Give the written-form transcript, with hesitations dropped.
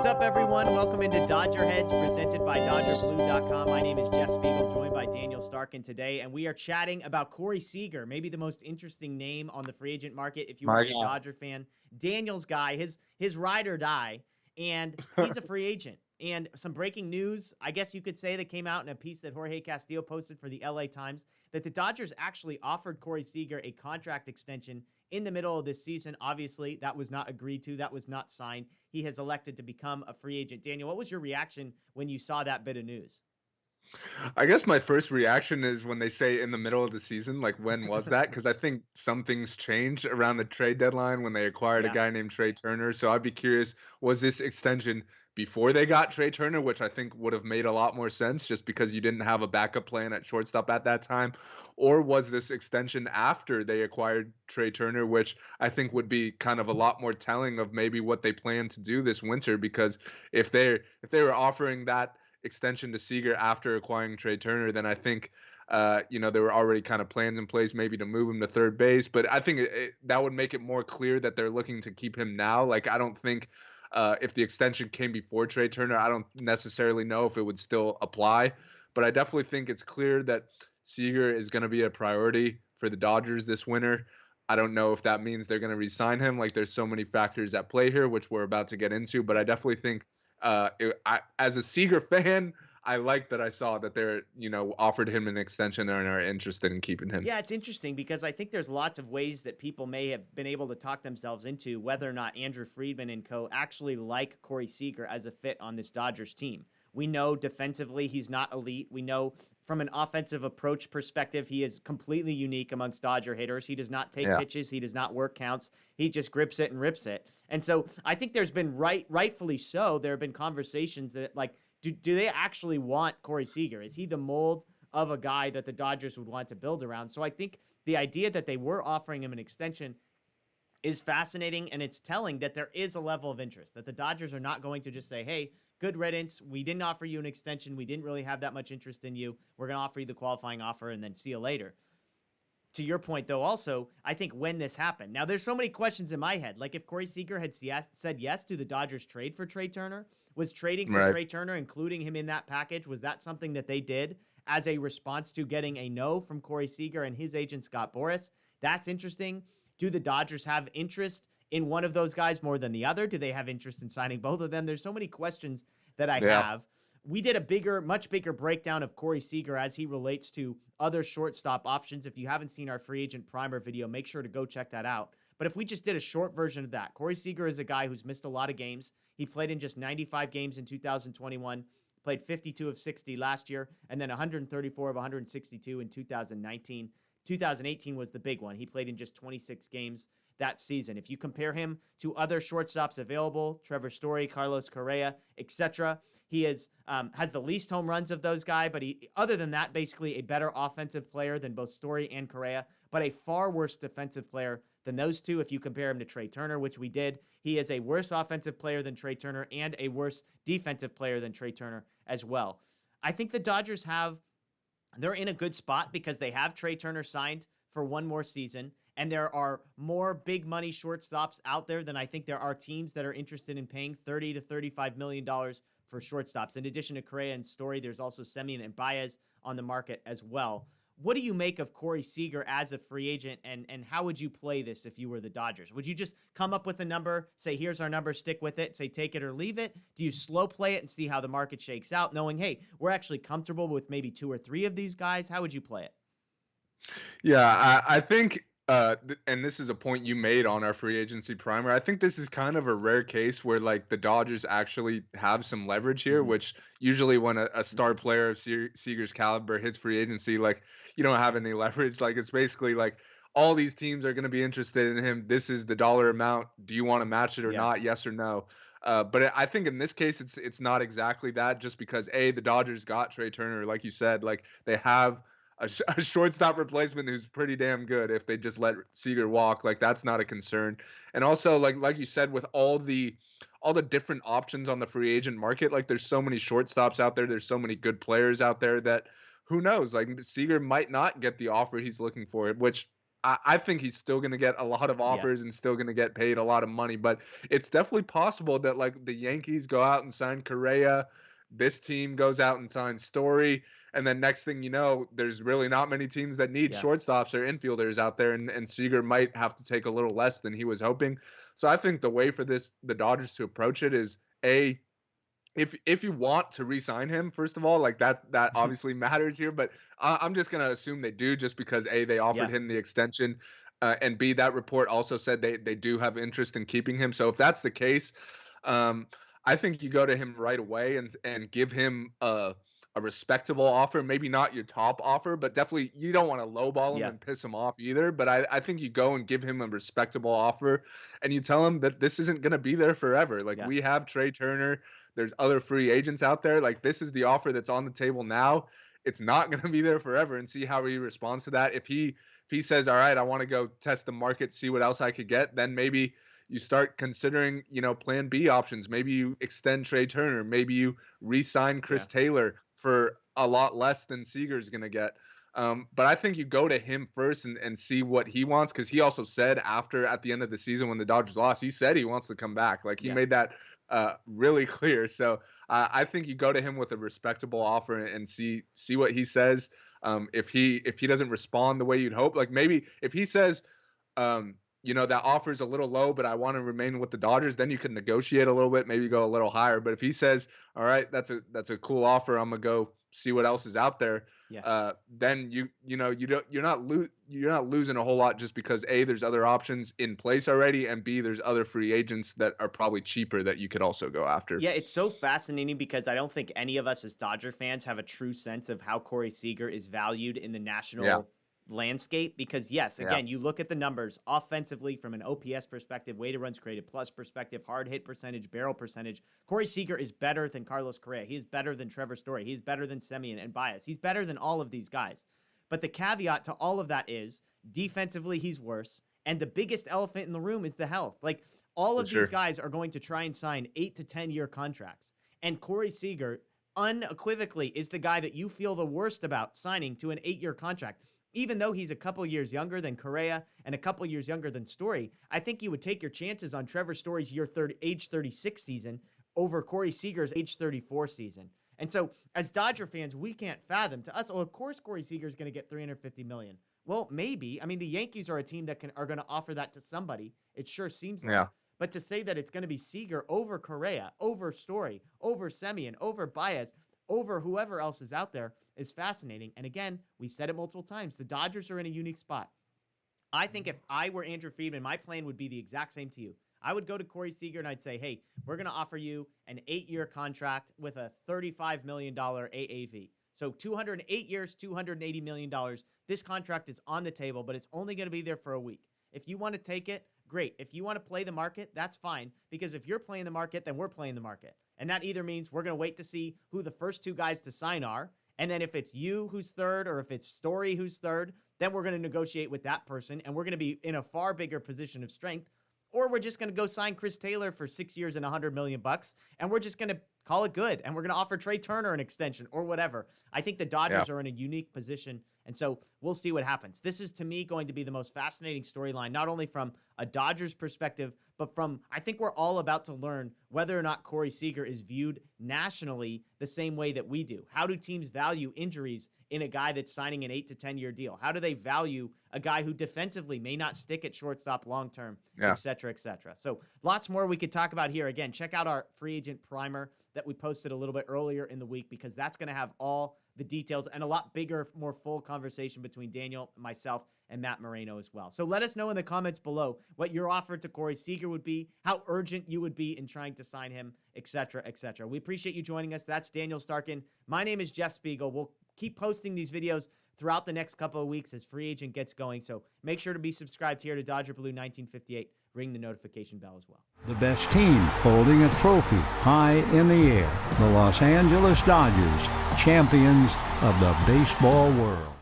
What's up, everyone? Welcome into DodgerHeads, presented by DodgerBlue.com. My name is Jeff Spiegel, joined by Daniel Starkand today, and we are chatting about Corey Seager, maybe the most interesting name on the free agent market if you are My a Dodger fan. Daniel's guy, his ride or die, and he's a free agent. And some breaking news, I guess you could say, that came out in a piece that Jorge Castillo posted for the LA Times, that the Dodgers actually offered Corey Seager a contract extension in the middle of this season. Obviously, that was not agreed to. That was not signed. He has elected to become a free agent. Daniel, what was your reaction when you saw that bit of news? I guess my first reaction is when they say in the middle of the season, like when was that? Because I think some things changed around the trade deadline when they acquired a Yeah. guy named Trey Turner. So I'd be curious, was this extension before they got Trey Turner, which I think would have made a lot more sense just because you didn't have a backup plan at shortstop at that time? Or was this extension after they acquired Trey Turner, which I think would be kind of a lot more telling of maybe what they plan to do this winter? Because if they were offering that extension to Seager after acquiring Trey Turner, then I think, there were already kind of plans in place maybe to move him to third base. But I think that would make it more clear that they're looking to keep him now. Like, I don't think if the extension came before Trey Turner, I don't necessarily know if it would still apply. But I definitely think it's clear that Seager is going to be a priority for the Dodgers this winter. I don't know if that means they're going to re-sign him. Like, there's so many factors at play here, which we're about to get into. But I definitely think as a Seager fan, I like that I saw that they're, offered him an extension and are interested in keeping him. Yeah, it's interesting because I think there's lots of ways that people may have been able to talk themselves into whether or not Andrew Friedman and co. actually like Corey Seager as a fit on this Dodgers team. We know defensively he's not elite. We know from an offensive approach perspective, he is completely unique amongst Dodger hitters. He does not take Yeah. pitches. He does not work counts. He just grips it and rips it. And so I think there's been rightfully so, there have been conversations that, like, do they actually want Corey Seager? Is he the mold of a guy that the Dodgers would want to build around? So I think the idea that they were offering him an extension is fascinating, and it's telling that there is a level of interest, that the Dodgers are not going to just say, hey, good riddance, we didn't offer you an extension, we didn't really have that much interest in you, we're going to offer you the qualifying offer and then see you later. To your point, though, also, I think when this happened, now there's so many questions in my head. Like, if Corey Seager had said yes, do the Dodgers trade for Trey Turner? Was trading for Right. Trey Turner, including him in that package, was that something that they did as a response to getting a no from Corey Seager and his agent, Scott Boras? That's interesting. Do the Dodgers have interest in one of those guys more than the other? Do they have interest in signing both of them? There's so many questions that I Yeah. have. We did a much bigger breakdown of Corey Seager as he relates to other shortstop options. If you haven't seen our free agent primer video, make sure to go check that out. But if we just did a short version of that, Corey Seager is a guy who's missed a lot of games. He played in just 95 games in 2021, played 52 of 60 last year, and then 134 of 162 in 2019. 2018 was the big one. He played in just 26 games that season. If you compare him to other shortstops available, Trevor Story, Carlos Correa, etc., he has the least home runs of those guys, but other than that, basically a better offensive player than both Story and Correa, but a far worse defensive player than those two. If you compare him to Trey Turner, which we did, he is a worse offensive player than Trey Turner and a worse defensive player than Trey Turner as well. I think the Dodgers they're in a good spot because they have Trey Turner signed for one more season, and there are more big money shortstops out there than I think there are teams that are interested in paying $30 to $35 million for shortstops. In addition to Correa and Story, there's also Semien and Baez on the market as well. What do you make of Corey Seager as a free agent, and how would you play this if you were the Dodgers? Would you just come up with a number, say, here's our number, stick with it, say, take it or leave it? Do you slow play it and see how the market shakes out, knowing, hey, we're actually comfortable with maybe two or three of these guys? How would you play it? Yeah, I think, and this is a point you made on our free agency primer. I think this is kind of a rare case where, like, the Dodgers actually have some leverage here, Mm-hmm. which usually when a star player of Seager's caliber hits free agency, like, you don't have any leverage. Like, it's basically like all these teams are going to be interested in him. This is the dollar amount. Do you want to match it or Yeah. not? Yes or no? But I think in this case, it's not exactly that. Just because the Dodgers got Trey Turner, like you said, like they have a shortstop replacement who's pretty damn good. If they just let Seager walk, like that's not a concern. And also, like you said, with all the different options on the free agent market, like there's so many shortstops out there. There's so many good players out there that who knows? Like Seager might not get the offer he's looking for, which I think he's still going to get a lot of Yeah. offers and still going to get paid a lot of money. But it's definitely possible that like the Yankees go out and sign Correa, this team goes out and signs Story, and then next thing you know, there's really not many teams that need Yeah. shortstops or infielders out there, and Seager might have to take a little less than he was hoping. So I think the way for the Dodgers to approach it is a if you want to re-sign him, first of all, like that obviously matters here. But I'm just gonna assume they do, just because A, they offered Yeah. him the extension, and B, that report also said they do have interest in keeping him. So if that's the case, um, I think you go to him right away and give him a respectable offer. Maybe not your top offer, but definitely you don't want to lowball him Yeah. and piss him off either. But I think you go and give him a respectable offer, and you tell him that this isn't gonna be there forever. Like, Yeah. we have Trey Turner, there's other free agents out there. Like, this is the offer that's on the table now. It's not going to be there forever, and see how he responds to that. If he says, "All right, I want to go test the market, see what else I could get," then maybe you start considering, plan B options. Maybe you extend Trey Turner. Maybe you re-sign Chris Yeah. Taylor for a lot less than Seager's going to get. But I think you go to him first and see what he wants, because he also said at the end of the season when the Dodgers lost, he said he wants to come back. Like, he Yeah. made that really clear. So I think you go to him with a respectable offer and see what he says. If he doesn't respond the way you'd hope, like maybe if he says, that offer is a little low, but I want to remain with the Dodgers, then you can negotiate a little bit, maybe go a little higher. But if he says, "All right, that's a cool offer, I'm gonna go see what else is out there," Yeah. then you're not losing a whole lot, just because A, there's other options in place already, and B, there's other free agents that are probably cheaper that you could also go after. Yeah, it's so fascinating because I don't think any of us as Dodger fans have a true sense of how Corey Seager is valued in the Yeah, national landscape. Because, yes, yeah, again, you look at the numbers offensively from an OPS perspective, weighted runs created plus perspective, hard hit percentage, barrel percentage. Corey Seager is better than Carlos Correa. He is better than Trevor Story. He's better than Semien and Baez. He's better than all of these guys. But the caveat to all of that is defensively, he's worse. And the biggest elephant in the room is the health. Like, all for of these sure. guys are going to try and sign 8 to 10 year contracts. And Corey Seager unequivocally is the guy that you feel the worst about signing to an 8-year contract. Even though he's a couple years younger than Correa and a couple years younger than Story, I think you would take your chances on Trevor Story's age 36 season over Corey Seager's age 34 season. And so, as Dodger fans, we can't fathom. To us, oh, of course Corey Seager is going to get $350 million. Well, maybe. I mean, the Yankees are a team that are going to offer that to somebody. It sure seems like. Yeah. But to say that it's going to be Seager over Correa, over Story, over Semien, over Baez, over whoever else is out there is fascinating. And again, we said it multiple times. The Dodgers are in a unique spot. I think if I were Andrew Friedman, my plan would be the exact same to you. I would go to Corey Seager and I'd say, hey, we're going to offer you an 8-year contract with a $35 million AAV. So 208 years, $280 million. This contract is on the table, but it's only going to be there for a week. If you want to take it, great. If you want to play the market, that's fine. Because if you're playing the market, then we're playing the market. And that either means we're going to wait to see who the first 2 guys to sign are. And then if it's you who's third, or if it's Story who's third, then we're going to negotiate with that person. And we're going to be in a far bigger position of strength. Or we're just going to go sign Chris Taylor for 6 years and $100 million, and we're just going to call it good. And we're going to offer Trey Turner an extension or whatever. I think the Dodgers are in a unique position. And so we'll see what happens. This is, to me, going to be the most fascinating storyline, not only from a Dodgers perspective, but from, I think we're all about to learn whether or not Corey Seager is viewed nationally the same way that we do. How do teams value injuries in a guy that's signing an 8 to 10 year deal? How do they value a guy who defensively may not stick at shortstop long term, et cetera, et cetera? So lots more we could talk about here. Again, check out our free agent primer that we posted a little bit earlier in the week, because that's going to have all the details and a lot bigger, more full conversation between Daniel, myself, and Matt Moreno as well. So let us know in the comments below what your offer to Corey Seager would be, how urgent you would be in trying to sign him, et cetera, et cetera. We appreciate you joining us. That's Daniel Starkand. My name is Jeff Spiegel. We'll keep posting these videos throughout the next couple of weeks as free agent gets going. So make sure to be subscribed here to Dodger Blue 1958. Ring the notification bell as well. The best team holding a trophy high in the air. The Los Angeles Dodgers, champions of the baseball world.